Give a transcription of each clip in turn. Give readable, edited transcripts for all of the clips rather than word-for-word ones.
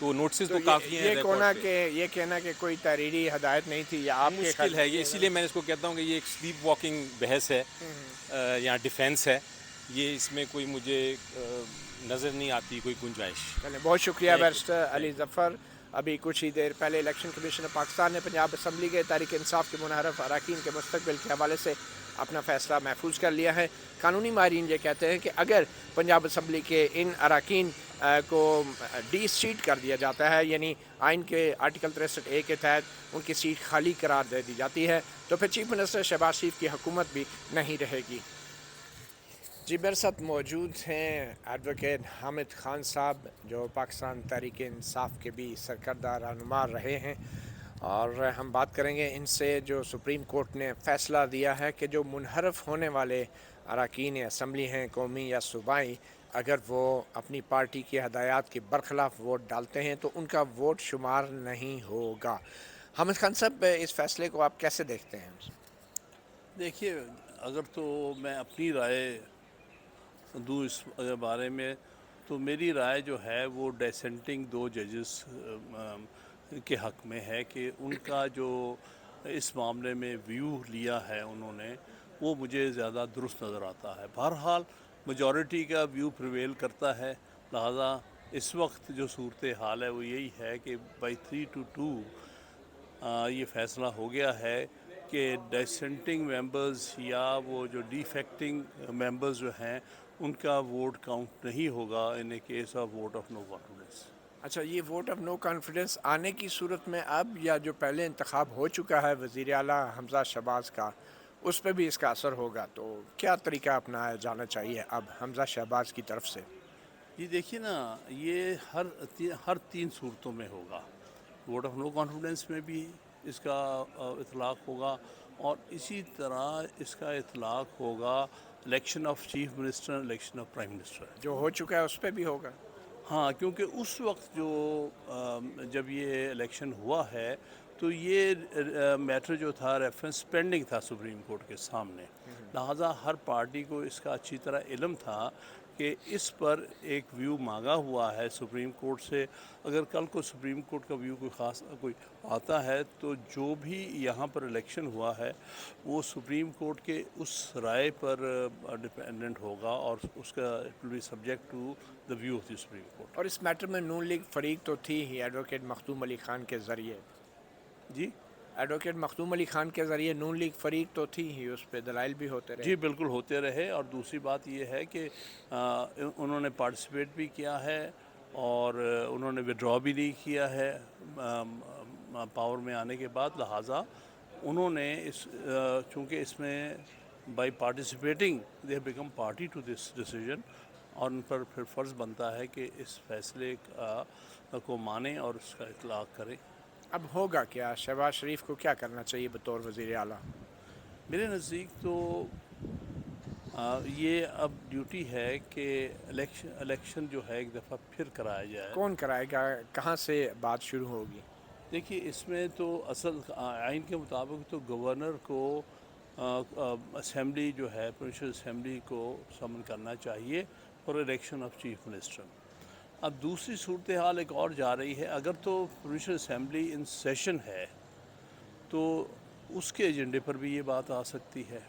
تو نوٹسز تو تو کافی ہیں یہ کونا ریکارڈ پہ. کہ یہ کہنا کہ کوئی تحریری ہدایت نہیں تھی یا آپ کے مشکل ہے یہ, اسی لیے میں نے اس کو کہتا ہوں کہ یہ ایک سلیپ واکنگ بحث ہے یا ڈیفینس ہے. یہ اس میں کوئی مجھے نظر نہیں آتی کوئی گنجائش. چلیں بہت شکریہ بیرسٹر علی ظفر. ابھی کچھ ہی دیر پہلے الیکشن کمیشن آف پاکستان نے پنجاب اسمبلی کے تحریک انصاف کے منحرف اراکین کے مستقبل کے حوالے سے اپنا فیصلہ محفوظ کر لیا ہے. قانونی ماہرین یہ کہتے ہیں کہ اگر پنجاب اسمبلی کے ان اراکین کو ڈی سیٹ کر دیا جاتا ہے, یعنی آئین کے آرٹیکل 63A کے تحت ان کی سیٹ خالی قرار دے دی جاتی ہے, تو پھر چیف منسٹر شہباز شریف کی حکومت بھی نہیں رہے گی. جی میرے ساتھ موجود ہیں ایڈوکیٹ حامد خان صاحب, جو پاکستان تحریک انصاف کے بھی سرکردہ رہنما رہے ہیں, اور ہم بات کریں گے ان سے جو سپریم کورٹ نے فیصلہ دیا ہے کہ جو منحرف ہونے والے اراکین اسمبلی ہیں قومی یا صوبائی, اگر وہ اپنی پارٹی کی ہدایات کے برخلاف ووٹ ڈالتے ہیں تو ان کا ووٹ شمار نہیں ہوگا. حامد خان صاحب, اس فیصلے کو آپ کیسے دیکھتے ہیں؟ دیکھیے, اگر تو میں اپنی رائے دوں اس بارے میں, تو میری رائے جو ہے وہ ڈیسنٹنگ 2 ججز کے حق میں ہے کہ ان کا جو اس معاملے میں ویو لیا ہے انہوں نے, وہ مجھے زیادہ درست نظر آتا ہے. بہرحال میجورٹی کا ویو پریویل کرتا ہے, لہذا اس وقت جو صورتحال ہے وہ یہی ہے کہ بائی 3-2 یہ فیصلہ ہو گیا ہے کہ ڈیسنٹنگ ممبرز یا وہ جو ڈیفیکٹنگ ممبرز جو ہیں ان کا ووٹ کاؤنٹ نہیں ہوگا in a case of vote of no confidence. اچھا, یہ ووٹ آف نو کانفیڈنس آنے کی صورت میں اب, یا جو پہلے انتخاب ہو چکا ہے وزیر اعلیٰ حمزہ شہباز کا, اس پہ بھی اس کا اثر ہوگا؟ تو کیا طریقہ اپنایا جانا چاہیے اب حمزہ شہباز کی طرف سے؟ جی دیکھیے نا, یہ ہر 3 صورتوں میں ہوگا. ووٹ آف نو کانفیڈنس میں بھی اس کا اطلاق ہوگا, اور اسی طرح اس کا اطلاق ہوگا election of chief minister, election of prime minister. جو ہو چکا ہے اس پہ بھی ہوگا. ہاں, کیونکہ اس وقت جو جب یہ الیکشن ہوا ہے تو یہ میٹر جو تھا ریفرنس پینڈنگ تھا سپریم کورٹ کے سامنے, لہٰذا ہر پارٹی کو اس کا اچھی طرح علم تھا کہ اس پر ایک ویو مانگا ہوا ہے سپریم کورٹ سے. اگر کل کو سپریم کورٹ کا ویو کوئی آتا ہے تو جو بھی یہاں پر الیکشن ہوا ہے وہ سپریم کورٹ کے اس رائے پر ڈپینڈنٹ ہوگا, اور اس کا it will be subject to the view of the Supreme Court. اور اس میٹر میں نون لیگ فریق تو تھی ہی, ایڈوکیٹ مختوم علی خان کے ذریعے. جی ایڈوکیٹ مختوم علی خان کے ذریعے نون لیگ فریق تو تھی ہی, اس پہ دلائل بھی ہوتے رہے. جی بالکل ہوتے رہے, اور دوسری بات یہ ہے کہ انہوں نے پارٹیسپیٹ بھی کیا ہے, اور انہوں نے وڈرا بھی نہیں کیا ہے پاور میں آنے کے بعد. لہٰذا انہوں نے چونکہ اس میں by participating they have become party to this decision, اور ان پر پھر فرض بنتا ہے کہ اس فیصلے کو مانیں اور اس کا اطلاق کریں. اب ہوگا کیا؟ شہباز شریف کو کیا کرنا چاہیے بطور وزیر اعلیٰ؟ میرے نزدیک تو یہ اب ڈیوٹی ہے کہ الیکشن جو ہے ایک دفعہ پھر کرایا جائے. کون کرائے گا؟ کہاں سے بات شروع ہوگی؟ دیکھیے, اس میں تو اصل آئین کے مطابق تو گورنر کو اسمبلی جو ہے پروونشل اسمبلی کو سمن کرنا چاہیے for election of chief minister. اب دوسری صورتحال ایک اور جا رہی ہے, اگر تو پروونشل اسمبلی ان سیشن ہے تو اس کے ایجنڈے پر بھی یہ بات آ سکتی ہے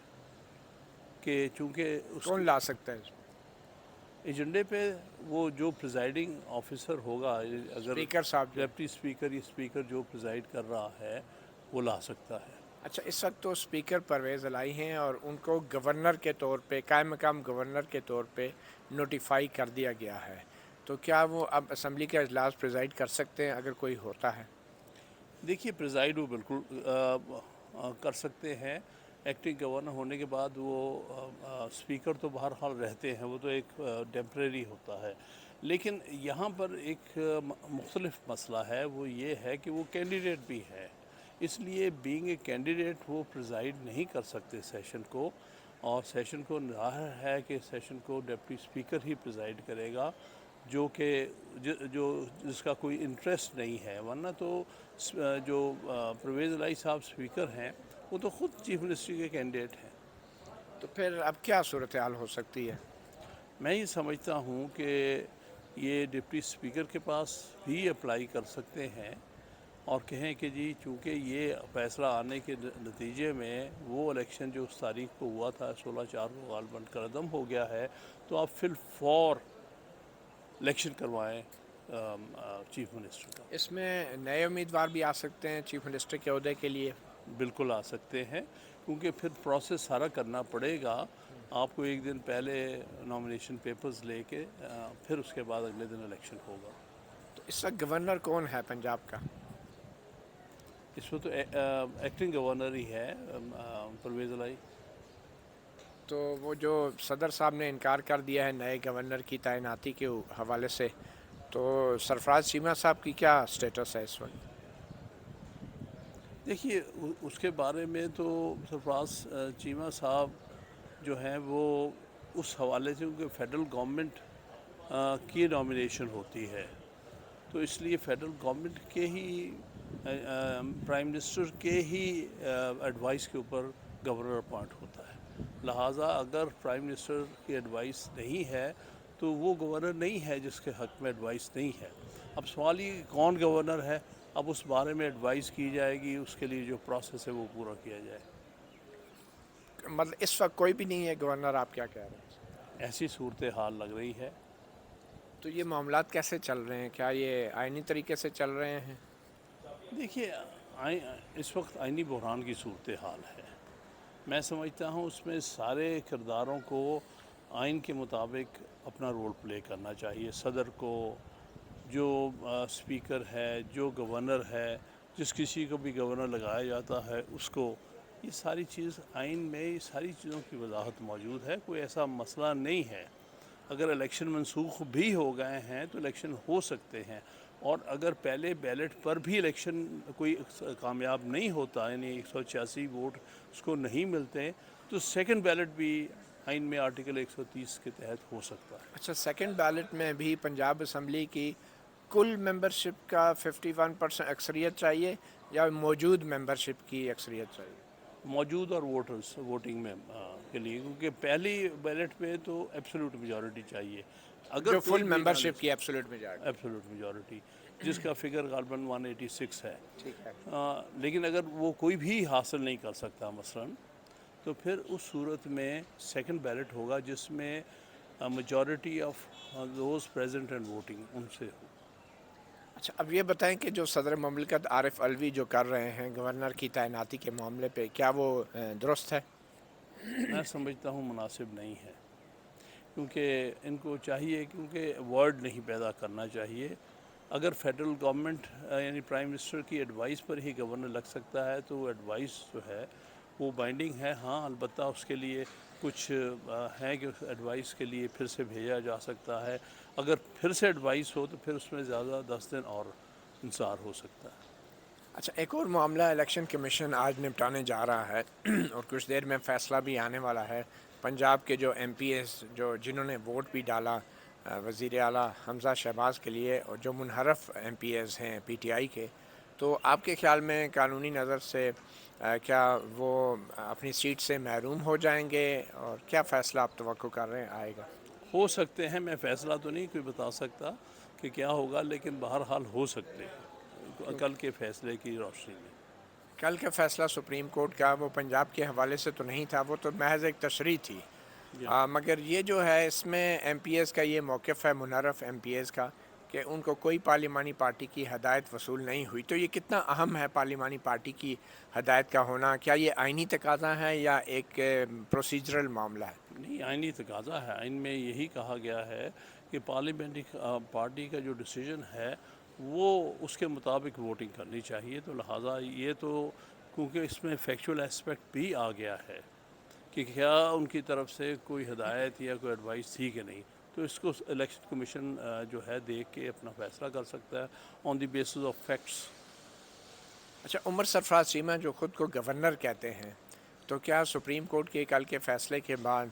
کہ چونکہ اس کون لا سکتا ہے اس میں؟ ایجنڈے پہ وہ جو پریزائڈنگ آفیسر ہوگا, اگر اسپیکر صاحب جو. ڈپٹی اسپیکر یا اسپیکر جو پریزائڈ کر رہا ہے وہ لا سکتا ہے. اچھا, اس وقت تو اسپیکر پرویز الہی ہیں اور ان کو گورنر کے طور پہ, قائم مقام گورنر کے طور پہ نوٹیفائی کر دیا گیا ہے, تو کیا وہ اب اسمبلی کا اجلاس پریزائڈ کر سکتے ہیں اگر کوئی ہوتا ہے؟ دیکھیے, پریزائڈ وہ بالکل کر سکتے ہیں. ایکٹنگ گورنر ہونے کے بعد وہ اسپیکر تو بہرحال رہتے ہیں, وہ تو ایک ٹیمپریری ہوتا ہے. لیکن یہاں پر ایک مختلف مسئلہ ہے, وہ یہ ہے کہ وہ کینڈیڈیٹ بھی ہے, اس لیے بینگ اے کینڈیڈیٹ وہ پریزائڈ نہیں کر سکتے سیشن کو, اور سیشن کو ظاہر ہے کہ سیشن کو ڈپٹی اسپیکر ہی پریزائڈ کرے گا, جو کہ جس کا کوئی انٹرسٹ نہیں ہے. ورنہ تو جو پرویز الہی صاحب اسپیکر ہیں وہ تو خود چیف منسٹر کے کینڈیڈیٹ ہیں. تو پھر اب کیا صورتحال ہو سکتی ہے؟ میں یہ سمجھتا ہوں کہ یہ ڈپٹی اسپیکر کے پاس بھی اپلائی کر سکتے ہیں اور کہیں کہ جی چونکہ یہ فیصلہ آنے کے نتیجے میں وہ الیکشن جو اس تاریخ کو ہوا تھا 16/4 کو غالباً قدم ہو گیا ہے، تو آپ فی الفور الیکشن کروائیں چیف منسٹر کا۔ اس میں نئے امیدوار بھی آ سکتے ہیں چیف منسٹر کے عہدے کے لیے؟ بالکل آ سکتے ہیں، کیونکہ پھر پروسیس سارا کرنا پڑے گا آپ کو۔ ایک دن پہلے نامینیشن پیپرز لے کے پھر اس کے بعد اگلے دن الیکشن ہوگا۔ تو اس وقت گورنر کون ہے پنجاب کا؟ اس وقت تو ایکٹنگ گورنر ہی ہے پرویز الہی۔ تو وہ جو صدر صاحب نے انکار کر دیا ہے نئے گورنر کی تعیناتی کے حوالے سے، تو سرفراز چیمہ صاحب کی کیا سٹیٹس ہے اس وقت؟ دیکھیے اس کے بارے میں تو سرفراز چیمہ صاحب جو ہیں وہ اس حوالے سے، کیونکہ فیڈرل گورنمنٹ کی نامینیشن ہوتی ہے، تو اس لیے فیڈرل گورنمنٹ کے ہی پرائم منسٹر کے ہی ایڈوائس کے اوپر گورنر اپوائنٹ ہوتا ہے۔ لہٰذا اگر پرائم منسٹر کی ایڈوائس نہیں ہے تو وہ گورنر نہیں ہے جس کے حق میں ایڈوائس نہیں ہے۔ اب سوال یہ کہ کون گورنر ہے، اب اس بارے میں ایڈوائس کی جائے گی، اس کے لیے جو پروسیس ہے وہ پورا کیا جائے۔ مطلب اس وقت کوئی بھی نہیں ہے گورنر، آپ کیا کہہ رہے ہیں؟ ایسی صورتحال لگ رہی ہے۔ تو یہ معاملات کیسے چل رہے ہیں؟ کیا یہ آئینی طریقے سے چل رہے ہیں؟ دیکھیے اس وقت آئینی بحران کی صورتحال ہے۔ میں سمجھتا ہوں اس میں سارے کرداروں کو آئین کے مطابق اپنا رول پلے کرنا چاہیے۔ صدر کو، جو اسپیکر ہے، جو گورنر ہے، جس کسی کو بھی گورنر لگایا جاتا ہے اس کو، یہ ساری چیز آئین میں یہ ساری چیزوں کی وضاحت موجود ہے۔ کوئی ایسا مسئلہ نہیں ہے۔ اگر الیکشن منسوخ بھی ہو گئے ہیں تو الیکشن ہو سکتے ہیں، اور اگر پہلے بیلٹ پر بھی الیکشن کوئی کامیاب نہیں ہوتا، یعنی 186 ووٹ اس کو نہیں ملتے، تو سیکنڈ بیلٹ بھی آئین میں آرٹیکل 130 کے تحت ہو سکتا ہے۔ اچھا، سیکنڈ بیلٹ میں بھی پنجاب اسمبلی کی کل ممبرشپ کا 51% اکثریت چاہیے یا موجود ممبرشپ کی اکثریت چاہیے؟ موجود اور ووٹرز ووٹنگ میں کے لیے، کیونکہ پہلی بیلٹ میں تو ایبسولوٹ میجورٹی چاہیے۔ اگر جو کوئی فل بھی ممبرشپ کی ایبسولوٹ میں جائے گا؟ ایبسولوٹ میجورٹی، جس کا فگر غالباً 186 ہے۔ ٹھیک ہے۔ لیکن اگر وہ کوئی بھی حاصل نہیں کر سکتا مثلاً، تو پھر اس صورت میں سیکنڈ بیلٹ ہوگا جس میں majority of those present and voting ان سے ہو۔ اچھا، اب یہ بتائیں کہ جو صدر مملکت عارف علوی جو کر رہے ہیں گورنر کی تعیناتی کے معاملے پہ، کیا وہ درست ہے؟ میں سمجھتا ہوں مناسب نہیں ہے، کیونکہ ان کو چاہیے، کیونکہ ورڈ نہیں پیدا کرنا چاہیے۔ اگر فیڈرل گورنمنٹ یعنی پرائم منسٹر کی ایڈوائس پر ہی گورنر لگ سکتا ہے تو وہ ایڈوائس جو ہے وہ بائنڈنگ ہے۔ ہاں، البتہ اس کے لیے کچھ ہے کہ اس ایڈوائس کے لیے پھر سے بھیجا جا سکتا ہے۔ اگر پھر سے ایڈوائس ہو تو پھر اس میں زیادہ 10 دن اور انتظار ہو سکتا ہے۔ اچھا، ایک اور معاملہ الیکشن کمیشن آج نپٹانے جا رہا ہے اور کچھ دیر میں فیصلہ بھی آنے والا ہے۔ پنجاب کے جو ایم پی ایس جنہوں نے ووٹ بھی ڈالا وزیر اعلیٰ حمزہ شہباز کے لیے، اور جو منحرف ایم پی ایس ہیں پی ٹی آئی کے، تو آپ کے خیال میں قانونی نظر سے کیا وہ اپنی سیٹ سے محروم ہو جائیں گے، اور کیا فیصلہ آپ توقع کر رہے ہیں آئے گا؟ ہو سکتے ہیں، میں فیصلہ تو نہیں کوئی بتا سکتا کہ کیا ہوگا، لیکن بہرحال ہو سکتے ہیں کل کے فیصلے کی روشنی میں۔ کل کا فیصلہ سپریم کورٹ کا وہ پنجاب کے حوالے سے تو نہیں تھا، وہ تو محض ایک تشریح تھی، مگر یہ جو ہے اس میں ایم پی ایس کا یہ موقف ہے، منحرف ایم پی ایس کا، کہ ان کو کوئی پارلیمانی پارٹی کی ہدایت وصول نہیں ہوئی۔ تو یہ کتنا اہم ہے پارلیمانی پارٹی کی ہدایت کا ہونا؟ کیا یہ آئینی تقاضا ہے یا ایک پروسیجرل معاملہ ہے؟ نہیں، آئینی تقاضا ہے۔ آئین میں یہی کہا گیا ہے کہ پارلیمنٹری پارٹی کا جو ڈیسیجن ہے وہ اس کے مطابق ووٹنگ کرنی چاہیے۔ تو لہٰذا یہ تو کیونکہ اس میں فیکچول اسپیکٹ بھی آ گیا ہے کہ کیا ان کی طرف سے کوئی ہدایت یا کوئی ایڈوائس تھی کہ نہیں، تو اس کو الیکشن کمیشن جو ہے دیکھ کے اپنا فیصلہ کر سکتا ہے آن دی بیسس آف فیکٹس۔ اچھا، عمر سرفراز چیمہ جو خود کو گورنر کہتے ہیں، تو کیا سپریم کورٹ کے کل کے فیصلے کے بعد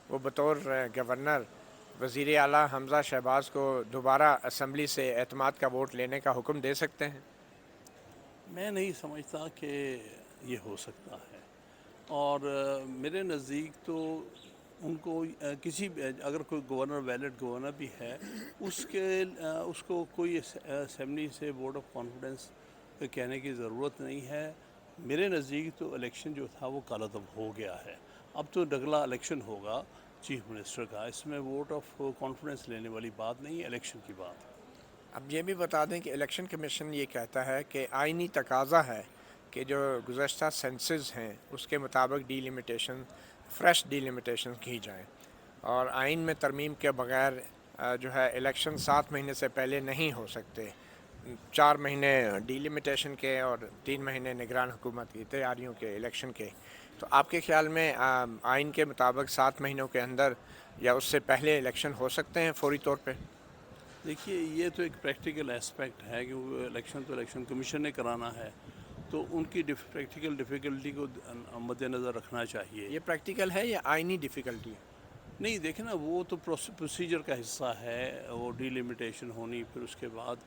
وہ بطور گورنر وزیر اعلیٰ حمزہ شہباز کو دوبارہ اسمبلی سے اعتماد کا ووٹ لینے کا حکم دے سکتے ہیں؟ میں نہیں سمجھتا کہ یہ ہو سکتا ہے، اور میرے نزدیک تو ان کو کسی اگر کوئی گورنر ویلڈ گورنر بھی ہے اس کو کوئی اسمبلی سے ووٹ آف کانفیڈنس کہنے کی ضرورت نہیں ہے. میرے نزدیک تو الیکشن جو تھا وہ کالعدم ہو گیا ہے. اب تو اگلا الیکشن ہوگا چیف منسٹر کا, اس میں ووٹ آف کانفیڈنس لینے والی بات نہیں ہے, الیکشن کی بات. اب یہ بھی بتا دیں کہ الیکشن کمیشن یہ کہتا ہے کہ آئینی تقاضا ہے کہ جو گزشتہ سینسز ہیں اس کے مطابق فریش ڈی لیمیٹیشن کی جائیں, اور آئین میں ترمیم کے بغیر جو ہے الیکشن 7 مہینے سے پہلے نہیں ہو سکتے. 4 مہینے ڈی لیمیٹیشن کے اور 3 مہینے نگران حکومت کی تیاریوں کے الیکشن کے. تو آپ کے خیال میں آئین کے مطابق 7 مہینوں کے اندر یا اس سے پہلے الیکشن ہو سکتے ہیں فوری طور پہ؟ دیکھیے یہ تو ایک پریکٹیکل اسپیکٹ ہے کہ وہ الیکشن کمیشن نے کرانا ہے, تو ان کی پریکٹیکل ڈیفیکلٹی کو مد نظر رکھنا چاہیے. یہ پریکٹیکل ہے یا آئینی ڈیفیکلٹی ہے؟ نہیں دیکھیں نا, وہ تو پروسیجر کا حصہ ہے, وہ ڈی لیمیٹیشن ہونی, پھر اس کے بعد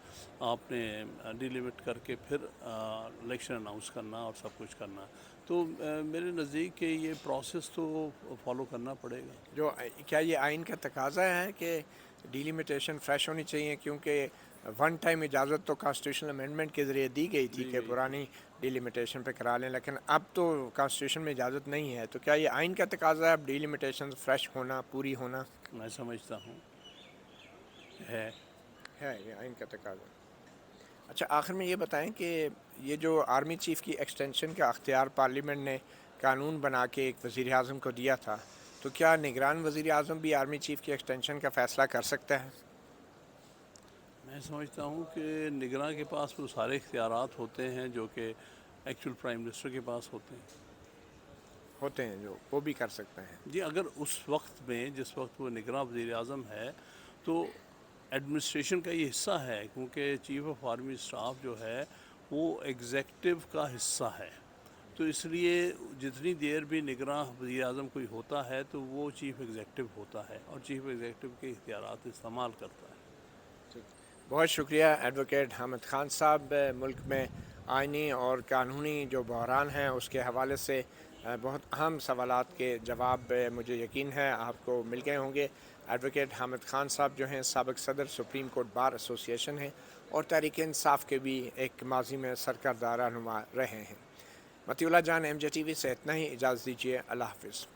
آپ نے ڈی لیمٹ کر کے پھر الیکشن اناؤنس کرنا اور سب کچھ کرنا. تو میرے نزدیک کہ یہ پروسیس تو فالو کرنا پڑے گا. کیا یہ آئین کا تقاضا ہے کہ ڈی لیمیٹیشن فریش ہونی چاہیے؟ کیونکہ ون ٹائم اجازت تو کانسٹیٹیوشنل امینڈمنٹ کے ذریعے دی گئی تھی کہ پرانی ڈی لیمیٹیشن پہ کرا لیں, لیکن اب تو کانسٹیٹیوشن میں اجازت نہیں ہے. تو کیا یہ آئین کا تقاضا ہے اب ڈی لیمیٹیشن فریش ہونا, پوری ہونا؟ میں سمجھتا ہوں ہے یہ آئین کا تقاضا. اچھا, آخر میں یہ بتائیں کہ یہ جو آرمی چیف کی ایکسٹینشن کا اختیار پارلیمنٹ نے قانون بنا کے ایک وزیر اعظم کو دیا تھا, تو کیا نگران وزیر اعظم بھی آرمی چیف کی ایکسٹینشن کا فیصلہ کر سکتا ہے؟ میں سمجھتا ہوں کہ نگراں کے پاس وہ سارے اختیارات ہوتے ہیں جو کہ ایکچوئل پرائم منسٹر کے پاس ہوتے ہیں. جو وہ بھی کر سکتے ہیں. جی, اگر اس وقت میں جس وقت وہ نگراں وزیر اعظم ہے تو ایڈمنسٹریشن کا یہ حصہ ہے, کیونکہ چیف آف آرمی اسٹاف جو ہے وہ ایگزیکٹو کا حصہ ہے. تو اس لیے جتنی دیر بھی نگراں وزیر اعظم کوئی ہوتا ہے تو وہ چیف ایگزیکٹو ہوتا ہے اور چیف ایگزیکٹو کے اختیارات استعمال کرتا ہے. بہت شکریہ ایڈوکیٹ حامد خان صاحب. ملک میں آئینی اور قانونی جو بحران ہیں اس کے حوالے سے بہت اہم سوالات کے جواب مجھے یقین ہے آپ کو مل گئے ہوں گے. ایڈوکیٹ حامد خان صاحب جو ہیں سابق صدر سپریم کورٹ بار ایسوسی ایشن ہیں اور تحریک انصاف کے بھی ایک ماضی میں سرکردہ رہنما رہے ہیں. مطیع اللہ جان, MJ TV سے اتنا ہی, اجازت دیجیے. اللہ حافظ.